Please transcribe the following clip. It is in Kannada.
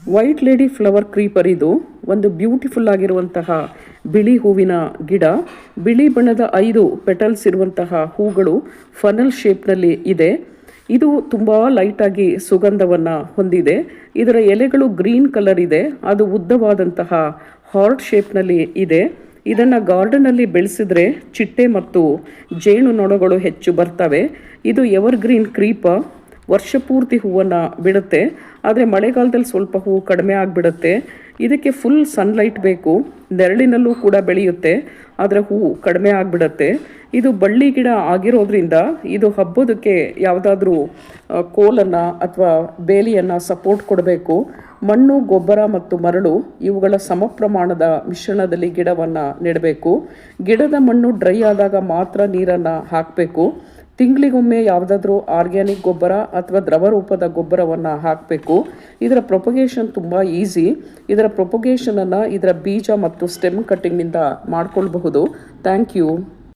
ವೈಟ್ ಲೇಡಿ ಫ್ಲವರ್ ಕ್ರೀಪರ್ ಇದು ಒಂದು ಬ್ಯೂಟಿಫುಲ್ ಆಗಿರುವಂತಹ ಬಿಳಿ ಹೂವಿನ ಗಿಡ. ಬಿಳಿ ಬಣ್ಣದ 5 ಪೆಟಲ್ಸ್ ಇರುವಂತಹ ಹೂಗಳು ಫನಲ್ ಶೇಪ್ನಲ್ಲಿ ಇದೆ. ಇದು ತುಂಬ ಲೈಟಾಗಿ ಸುಗಂಧವನ್ನು ಹೊಂದಿದೆ. ಇದರ ಎಲೆಗಳು ಗ್ರೀನ್ ಕಲರ್ ಇದೆ. ಅದು ಉದ್ದವಾದಂತಹ ಹಾರ್ಟ್ ಶೇಪ್ನಲ್ಲಿ ಇದೆ. ಇದನ್ನು ಗಾರ್ಡನಲ್ಲಿ ಬೆಳೆಸಿದ್ರೆ ಚಿಟ್ಟೆ ಮತ್ತು ಜೇನು ನೊಣಗಳು ಹೆಚ್ಚು ಬರ್ತವೆ. ಇದು ಎವರ್ಗ್ರೀನ್ ಕ್ರೀಪರ್. ವರ್ಷ ಪೂರ್ತಿ ಹೂವನ್ನು ಬಿಡುತ್ತೆ. ಆದರೆ ಮಳೆಗಾಲದಲ್ಲಿ ಸ್ವಲ್ಪ ಹೂವು ಕಡಿಮೆ ಆಗಿಬಿಡುತ್ತೆ. ಇದಕ್ಕೆ ಫುಲ್ ಸನ್ಲೈಟ್ ಬೇಕು. ನೆರಳಿನಲ್ಲೂ ಕೂಡ ಬೆಳೆಯುತ್ತೆ, ಆದರೆ ಹೂವು ಕಡಿಮೆ ಆಗಿಬಿಡುತ್ತೆ. ಇದು ಬಳ್ಳಿ ಗಿಡ ಆಗಿರೋದ್ರಿಂದ ಇದು ಹಬ್ಬೋದಕ್ಕೆ ಯಾವುದಾದ್ರೂ ಕೋಲನ್ನು ಅಥವಾ ಬೇಲಿಯನ್ನು ಸಪೋರ್ಟ್ ಕೊಡಬೇಕು. ಮಣ್ಣು, ಗೊಬ್ಬರ ಮತ್ತು ಮರಳು ಇವುಗಳ ಸಮ ಪ್ರಮಾಣದ ಮಿಶ್ರಣದಲ್ಲಿ ಗಿಡವನ್ನು ನೆಡಬೇಕು. ಗಿಡದ ಮಣ್ಣು ಡ್ರೈ ಆದಾಗ ಮಾತ್ರ ನೀರನ್ನು ಹಾಕಬೇಕು. ತಿಂಗಳಿಗೊಮ್ಮೆ ಯಾವುದಾದ್ರೂ ಆರ್ಗ್ಯಾನಿಕ್ ಗೊಬ್ಬರ ಅಥವಾ ದ್ರವ ರೂಪದ ಗೊಬ್ಬರವನ್ನು ಹಾಕಬೇಕು. ಇದರ ಪ್ರೊಪಗೇಷನ್ ತುಂಬ ಈಸಿ. ಇದರ ಪ್ರೊಪಗೇಷನನ್ನು ಇದರ ಬೀಜ ಮತ್ತು ಸ್ಟೆಮ್ ಕಟ್ಟಿಂಗ್ನಿಂದ ಮಾಡ್ಕೊಳ್ಬಹುದು. Thank you.